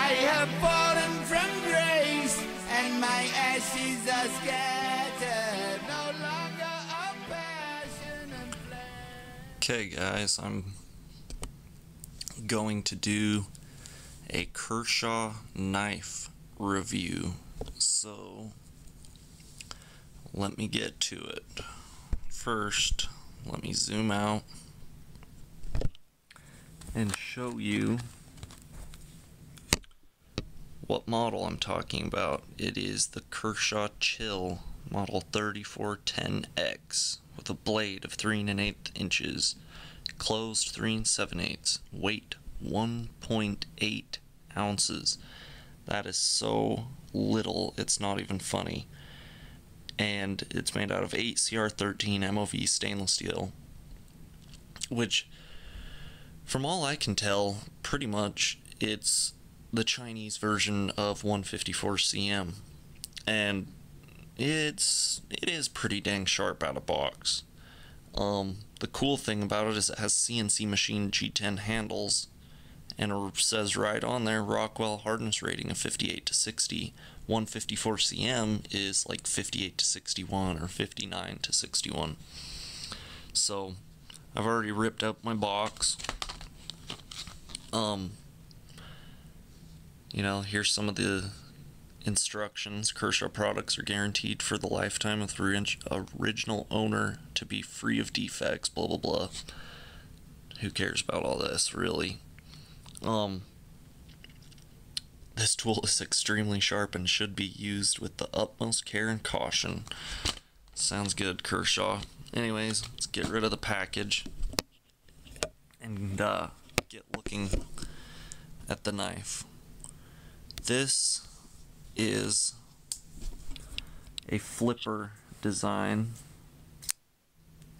have fallen from grace, and my ashes are scattered, no longer a passion and flame. Okay guys, I'm going to do a Kershaw knife review, so let me get to it. First, let me zoom out and show you what model I'm talking about. It is the Kershaw Chill model 3410X with a blade of 3 1/8 inches, closed 3 7/8, weight 1.8 ounces. That is so little, it's not even funny. And it's made out of 8CR13 MOV stainless steel, which, from all I can tell, pretty much it's the Chinese version of 154cm, and it is pretty dang sharp out of box. The cool thing about it is it has CNC machine G10 handles, and it says right on there Rockwell hardness rating of 58 to 60. 154cm is like 58 to 61 or 59 to 61. So I've already ripped up my box. Here's some of the instructions. Kershaw products are guaranteed for the lifetime of the original owner to be free of defects, blah blah blah. Who cares about all this, really? This tool is extremely sharp and should be used with the utmost care and caution. Sounds good, Kershaw. Anyways, let's get rid of the package and get looking at the knife. This is a flipper design,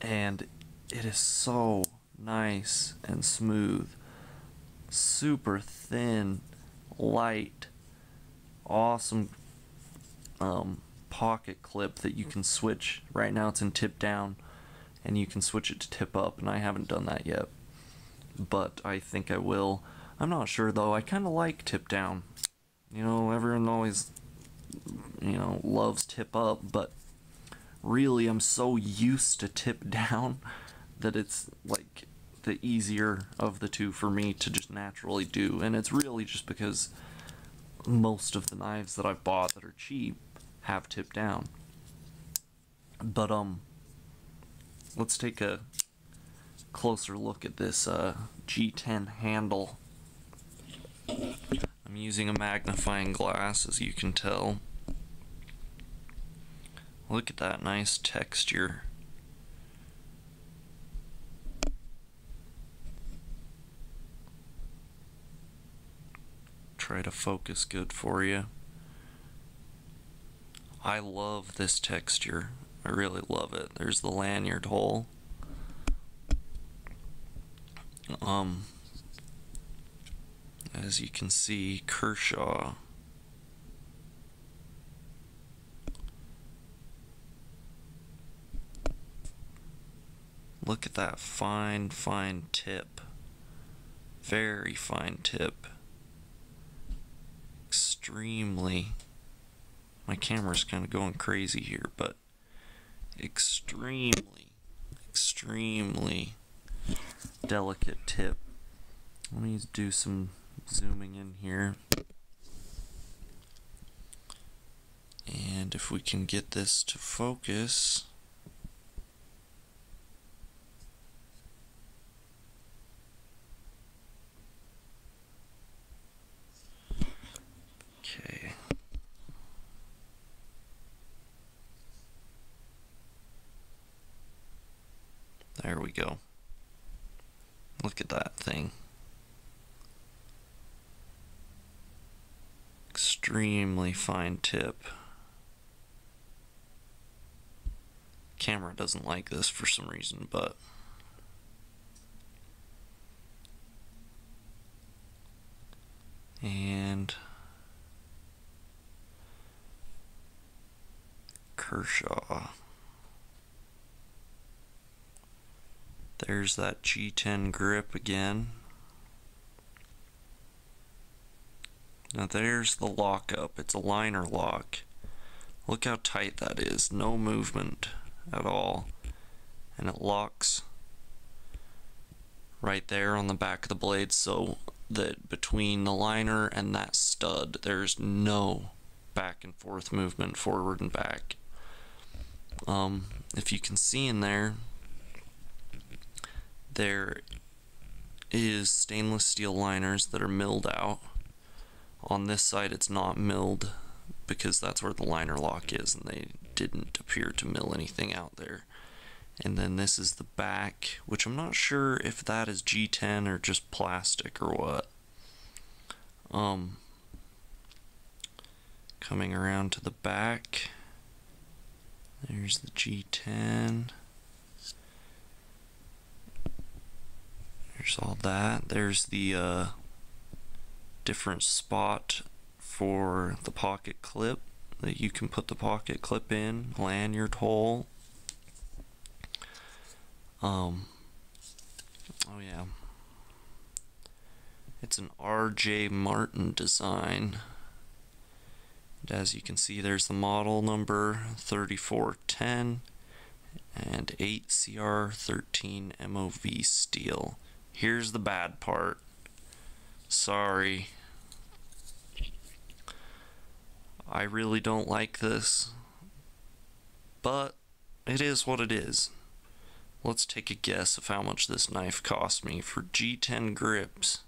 and it is so nice and smooth. Super thin, light, awesome pocket clip that you can switch. Right now it's in tip down, and you can switch it to tip up, and I haven't done that yet, but I think I will. I'm not sure though. I kind of like tip down. Everyone always, loves tip up, but really I'm so used to tip down that it's like the easier of the two for me to just naturally do. And it's really just because most of the knives that I've bought that are cheap have tip down. But let's take a closer look at this G10 handle. I'm using a magnifying glass, as you can tell. Look at that nice texture. Try to focus good for you. I love this texture. I really love it. There's the lanyard hole. As you can see, Kershaw. Look at that fine tip. Very fine tip. Extremely, my camera's kind of going crazy here, but extremely delicate tip. Let me do some zooming in here, and if we can get this to focus. Okay. There we go. Look at that thing. Extremely fine tip. Camera doesn't like this for some reason, but and Kershaw. There's that G10 grip again. Now there's the lockup. It's a liner lock. Look how tight that is. No movement at all. And it locks right there on the back of the blade, so that between the liner and that stud there's no back and forth movement, forward and back. If you can see in there, there is stainless steel liners that are milled out. On this side it's not milled because that's where the liner lock is, and they didn't appear to mill anything out there. And then this is the back, which I'm not sure if that is G10 or just plastic or what. Coming around to the back, there's the G10. There's all that. There's the different spot for the pocket clip that you can put the pocket clip in, lanyard hole. Oh yeah, it's an R.J. Martin design, and as you can see there's the model number 3410 and 8CR13 MOV steel. Here's the bad part. Sorry, I really don't like this, but it is what it is. Let's take a guess of how much this knife cost me for G10 grips.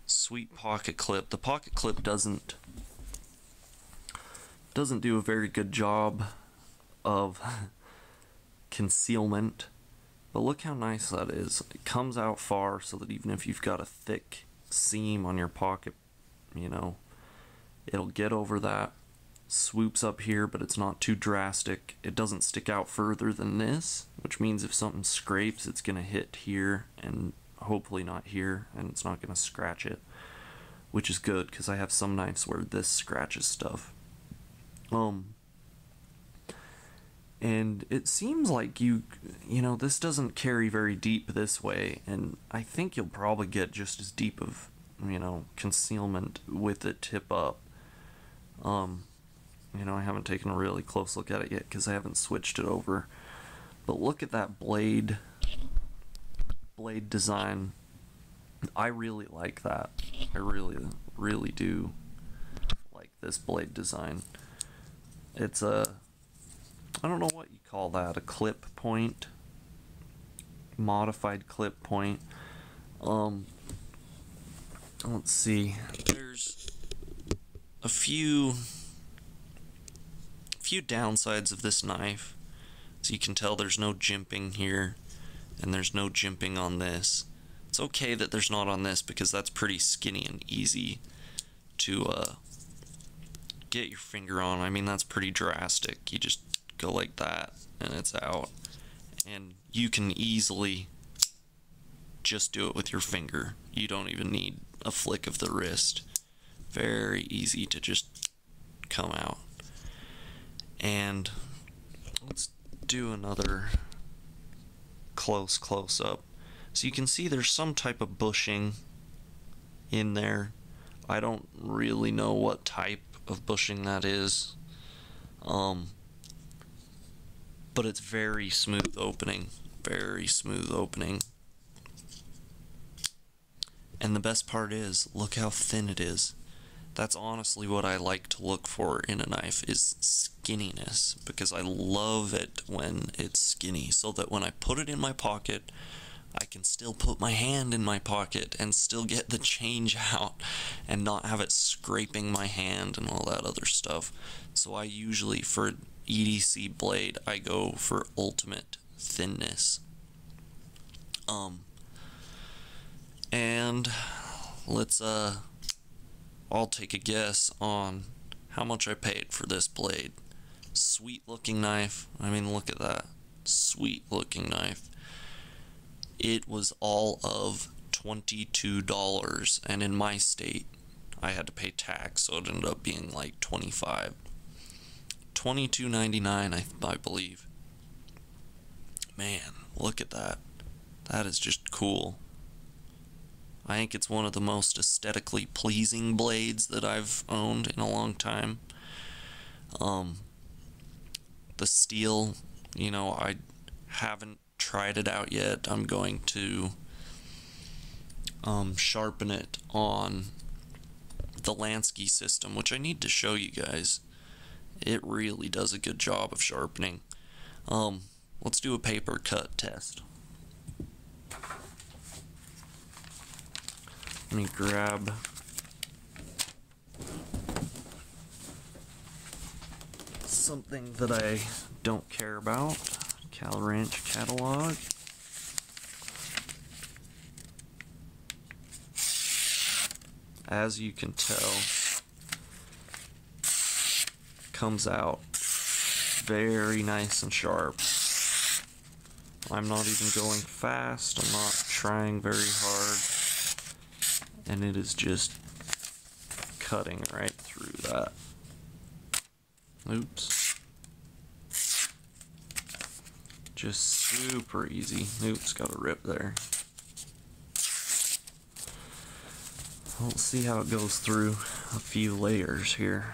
Sweet pocket clip. The pocket clip doesn't do a very good job of concealment, but look how nice that is. It comes out far so that even if you've got a thick seam on your pocket, you know, it'll get over that. Swoops up here, but it's not too drastic. It doesn't stick out further than this, which means if something scrapes, it's gonna hit here and hopefully not here, and it's not gonna scratch it, which is good because I have some knives where this scratches stuff. And it seems like you know, this doesn't carry very deep this way, and I think you'll probably get just as deep of, you know, concealment with the tip up. You know, I haven't taken a really close look at it yet because I haven't switched it over. But look at that blade design. I really like that. I really do like this blade design. It's a, I don't know what you call that, a clip point, modified clip point. Let's see. There's a few downsides of this knife. So you can tell there's no jimping here, and there's no jimping on this. It's okay that there's not on this because that's pretty skinny and easy to get your finger on. I mean, that's pretty drastic. You just go like that and it's out, and you can easily just do it with your finger. You don't even need a flick of the wrist. Very easy to just come out. And let's do another close up. So you can see there's some type of bushing in there. I don't really know what type of bushing that is. But it's very smooth opening. Very smooth opening. And the best part is, look how thin it is. That's honestly what I like to look for in a knife, is skinniness, because I love it when it's skinny, so that when I put it in my pocket, I can still put my hand in my pocket and still get the change out and not have it scraping my hand and all that other stuff. So I usually, for EDC blade, I go for ultimate thinness. And let's I'll take a guess on how much I paid for this blade. Sweet looking knife. I mean, look at that. Sweet looking knife. It was all of $22, and in my state I had to pay tax, so it ended up being like $25. $22.99, I believe. Man, look at that. That is just cool. I think it's one of the most aesthetically pleasing blades that I've owned in a long time. The steel, I haven't tried it out yet. I'm going to sharpen it on the Lansky system, which I need to show you guys. It really does a good job of sharpening. Let's do a paper cut test. Let me grab something that I don't care about. Cal Ranch catalog. As you can tell, comes out very nice and sharp. I'm not even going fast, I'm not trying very hard, and it is just cutting right through that. Oops. Just super easy. Oops, got a rip there. Let's see how it goes through a few layers here.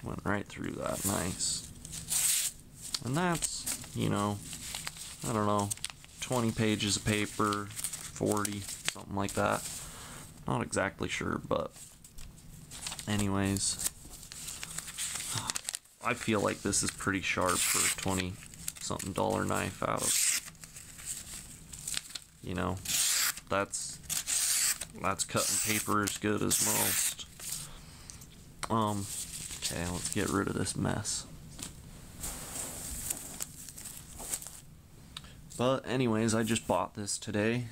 Went right through that, nice. And that's, I don't know, 20 pages of paper, 40, something like that. Not exactly sure, but anyways, I feel like this is pretty sharp for a 20-something dollar knife out of, that's cutting paper as good as most. Okay, let's get rid of this mess. But anyways, I just bought this today,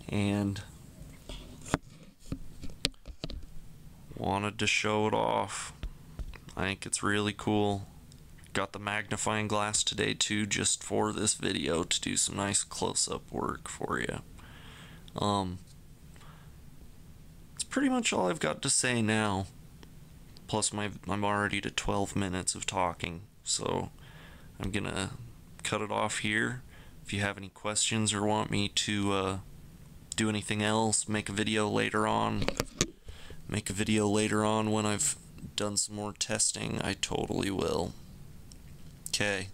and wanted to show it off. I think it's really cool. Got the magnifying glass today too, just for this video, to do some nice close-up work for you. It's pretty much all I've got to say now. Plus I'm already to 12 minutes of talking, so I'm gonna cut it off here. If you have any questions or want me to do anything else, make a video later on when I've done some more testing, I totally will. Okay,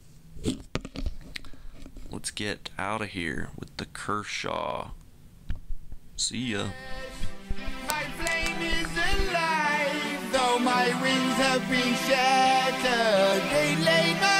let's get out of here with the Kershaw. See ya. My flame is alive, though my wings have been shattered. They lay my